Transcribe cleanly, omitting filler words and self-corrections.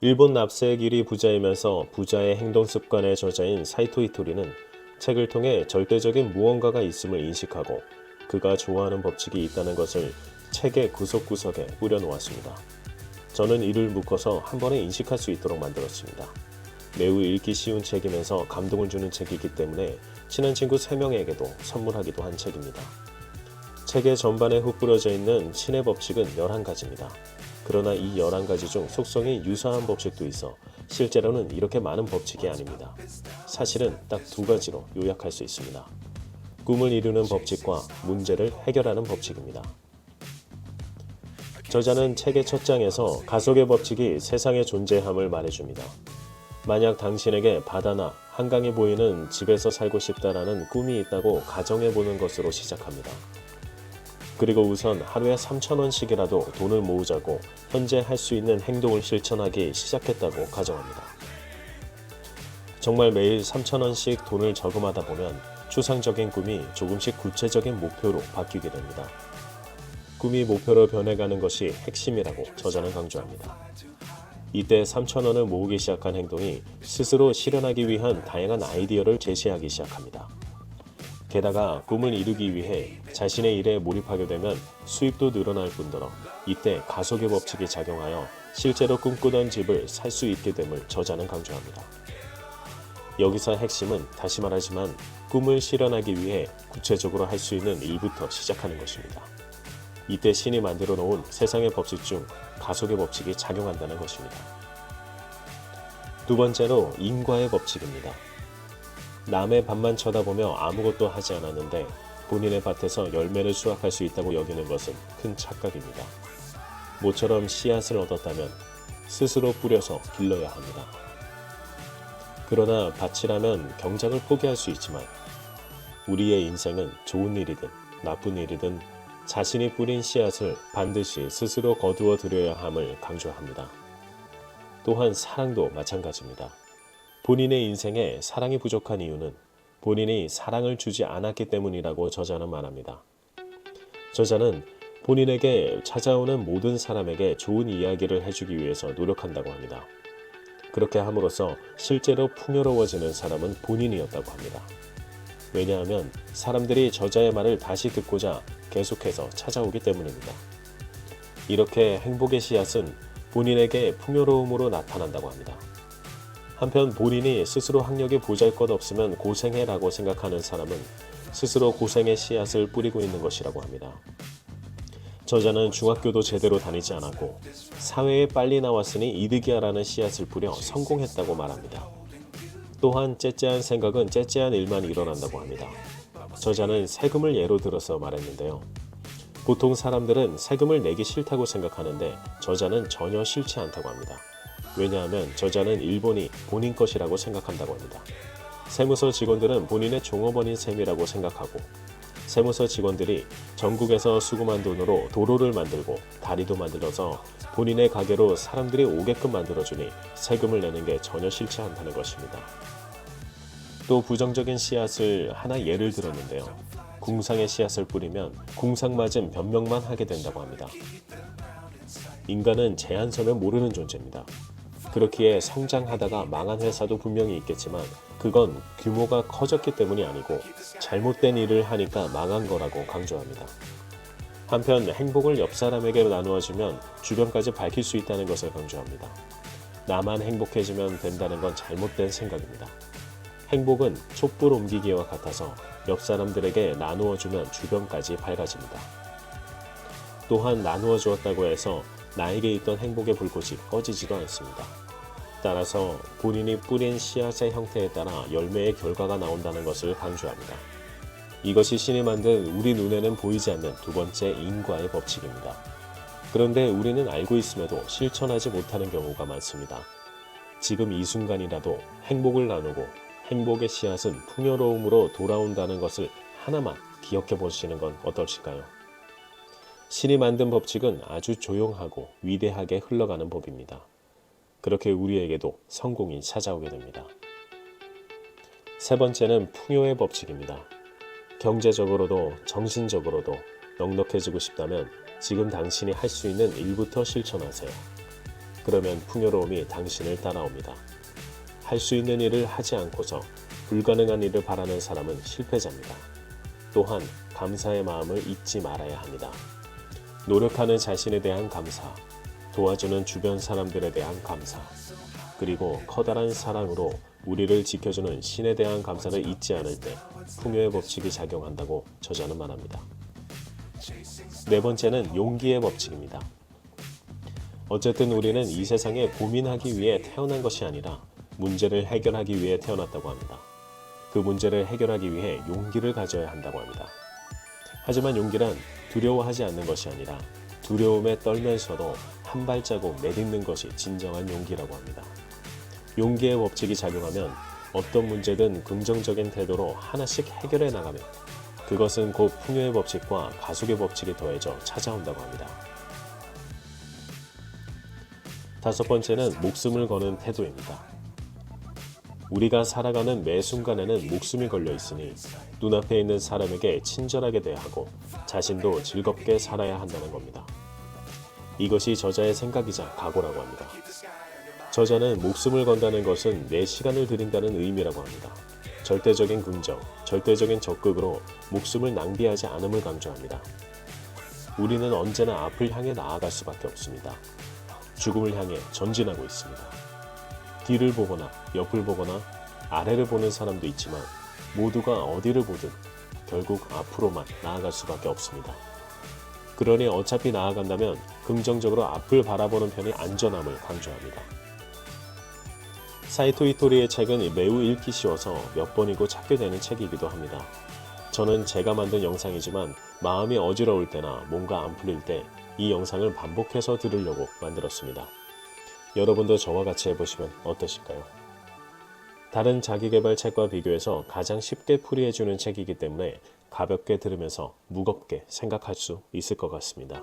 일본 납세의 길이 부자이면서 부자의 행동 습관의 저자인 사이토 이토리는 책을 통해 절대적인 무언가가 있음을 인식하고 그가 좋아하는 법칙이 있다는 것을 책의 구석구석에 뿌려놓았습니다. 저는 이를 묶어서 한 번에 인식할 수 있도록 만들었습니다. 매우 읽기 쉬운 책이면서 감동을 주는 책이기 때문에 친한 친구 3명에게도 선물하기도 한 책입니다. 책의 전반에 흩 뿌려져 있는 신의 법칙은 11가지입니다. 그러나 이 11가지 중 속성이 유사한 법칙도 있어 실제로는 이렇게 많은 법칙이 아닙니다. 사실은 딱 2가지로 요약할 수 있습니다. 꿈을 이루는 법칙과 문제를 해결하는 법칙입니다. 저자는 책의 첫 장에서 가속의 법칙이 세상의 존재함을 말해줍니다. 만약 당신에게 바다나 한강이 보이는 집에서 살고 싶다라는 꿈이 있다고 가정해보는 것으로 시작합니다. 그리고 우선 하루에 3,000원씩이라도 돈을 모으자고 현재 할 수 있는 행동을 실천하기 시작했다고 가정합니다. 정말 매일 3,000원씩 돈을 저금하다 보면 추상적인 꿈이 조금씩 구체적인 목표로 바뀌게 됩니다. 꿈이 목표로 변해가는 것이 핵심이라고 저자는 강조합니다. 이때 3,000원을 모으기 시작한 행동이 스스로 실현하기 위한 다양한 아이디어를 제시하기 시작합니다. 게다가 꿈을 이루기 위해 자신의 일에 몰입하게 되면 수입도 늘어날 뿐더러 이때 가속의 법칙이 작용하여 실제로 꿈꾸던 집을 살 수 있게 됨을 저자는 강조합니다. 여기서 핵심은 다시 말하지만 꿈을 실현하기 위해 구체적으로 할 수 있는 일부터 시작하는 것입니다. 이때 신이 만들어 놓은 세상의 법칙 중 가속의 법칙이 작용한다는 것입니다. 2번째로 인과의 법칙입니다. 남의 밭만 쳐다보며 아무것도 하지 않았는데 본인의 밭에서 열매를 수확할 수 있다고 여기는 것은 큰 착각입니다. 모처럼 씨앗을 얻었다면 스스로 뿌려서 길러야 합니다. 그러나 밭이라면 경작을 포기할 수 있지만 우리의 인생은 좋은 일이든 나쁜 일이든 자신이 뿌린 씨앗을 반드시 스스로 거두어 들여야 함을 강조합니다. 또한 사랑도 마찬가지입니다. 본인의 인생에 사랑이 부족한 이유는 본인이 사랑을 주지 않았기 때문이라고 저자는 말합니다. 저자는 본인에게 찾아오는 모든 사람에게 좋은 이야기를 해주기 위해서 노력한다고 합니다. 그렇게 함으로써 실제로 풍요로워지는 사람은 본인이었다고 합니다. 왜냐하면 사람들이 저자의 말을 다시 듣고자 계속해서 찾아오기 때문입니다. 이렇게 행복의 씨앗은 본인에게 풍요로움으로 나타난다고 합니다. 한편 본인이 스스로 학력이 보잘것없으면 고생해라고 생각하는 사람은 스스로 고생의 씨앗을 뿌리고 있는 것이라고 합니다. 저자는 중학교도 제대로 다니지 않았고 사회에 빨리 나왔으니 이득이야라는 씨앗을 뿌려 성공했다고 말합니다. 또한 째째한 생각은 째째한 일만 일어난다고 합니다. 저자는 세금을 예로 들어서 말했는데요. 보통 사람들은 세금을 내기 싫다고 생각하는데 저자는 전혀 싫지 않다고 합니다. 왜냐하면 저자는 일본이 본인 것이라고 생각한다고 합니다. 세무서 직원들은 본인의 종업원인 셈이라고 생각하고 세무서 직원들이 전국에서 수금한 돈으로 도로를 만들고 다리도 만들어서 본인의 가게로 사람들이 오게끔 만들어주니 세금을 내는 게 전혀 싫지 않다는 것입니다. 또 부정적인 씨앗을 하나 예를 들었는데요. 궁상의 씨앗을 뿌리면 궁상 맞은 변명만 하게 된다고 합니다. 인간은 제한선을 모르는 존재입니다. 그렇기에 성장하다가 망한 회사도 분명히 있겠지만 그건 규모가 커졌기 때문이 아니고 잘못된 일을 하니까 망한 거라고 강조합니다. 한편 행복을 옆 사람에게 나누어주면 주변까지 밝힐 수 있다는 것을 강조합니다. 나만 행복해지면 된다는 건 잘못된 생각입니다. 행복은 촛불 옮기기와 같아서 옆 사람들에게 나누어주면 주변까지 밝아집니다. 또한 나누어 주었다고 해서 나에게 있던 행복의 불꽃이 꺼지지도 않습니다. 따라서 본인이 뿌린 씨앗의 형태에 따라 열매의 결과가 나온다는 것을 강조합니다. 이것이 신이 만든 우리 눈에는 보이지 않는 2번째 인과의 법칙입니다. 그런데 우리는 알고 있음에도 실천하지 못하는 경우가 많습니다. 지금 이 순간이라도 행복을 나누고 행복의 씨앗은 풍요로움으로 돌아온다는 것을 하나만 기억해 보시는 건 어떠실까요? 신이 만든 법칙은 아주 조용하고 위대하게 흘러가는 법입니다. 그렇게 우리에게도 성공이 찾아오게 됩니다. 3번째는 풍요의 법칙입니다. 경제적으로도 정신적으로도 넉넉해지고 싶다면 지금 당신이 할 수 있는 일부터 실천하세요. 그러면 풍요로움이 당신을 따라옵니다. 할 수 있는 일을 하지 않고서 불가능한 일을 바라는 사람은 실패자입니다. 또한 감사의 마음을 잊지 말아야 합니다. 노력하는 자신에 대한 감사, 도와주는 주변 사람들에 대한 감사, 그리고 커다란 사랑으로 우리를 지켜주는 신에 대한 감사를 잊지 않을 때 풍요의 법칙이 작용한다고 저자는 말합니다. 네 번째는 용기의 법칙입니다. 어쨌든 우리는 이 세상에 고민하기 위해 태어난 것이 아니라 문제를 해결하기 위해 태어났다고 합니다. 그 문제를 해결하기 위해 용기를 가져야 한다고 합니다. 하지만 용기란 두려워하지 않는 것이 아니라 두려움에 떨면서도 한 발자국 내딛는 것이 진정한 용기라고 합니다. 용기의 법칙이 작용하면 어떤 문제든 긍정적인 태도로 하나씩 해결해 나가면 그것은 곧 풍요의 법칙과 가속의 법칙이 더해져 찾아온다고 합니다. 다섯 번째는 목숨을 거는 태도입니다. 우리가 살아가는 매 순간에는 목숨이 걸려 있으니 눈앞에 있는 사람에게 친절하게 대하고 자신도 즐겁게 살아야 한다는 겁니다. 이것이 저자의 생각이자 각오라고 합니다. 저자는 목숨을 건다는 것은 내 시간을 드린다는 의미라고 합니다. 절대적인 긍정, 절대적인 적극으로 목숨을 낭비하지 않음을 강조합니다. 우리는 언제나 앞을 향해 나아갈 수밖에 없습니다. 죽음을 향해 전진하고 있습니다. 뒤를 보거나 옆을 보거나 아래를 보는 사람도 있지만 모두가 어디를 보든 결국 앞으로만 나아갈 수밖에 없습니다. 그러니 어차피 나아간다면 긍정적으로 앞을 바라보는 편이 안전함을 강조합니다. 사이토 이토리의 책은 매우 읽기 쉬워서 몇 번이고 찾게 되는 책이기도 합니다. 저는 제가 만든 영상이지만 마음이 어지러울 때나 뭔가 안 풀릴 때 이 영상을 반복해서 들으려고 만들었습니다. 여러분도 저와 같이 해보시면 어떠실까요? 다른 자기계발 책과 비교해서 가장 쉽게 풀이해주는 책이기 때문에 가볍게 들으면서 무겁게 생각할 수 있을 것 같습니다.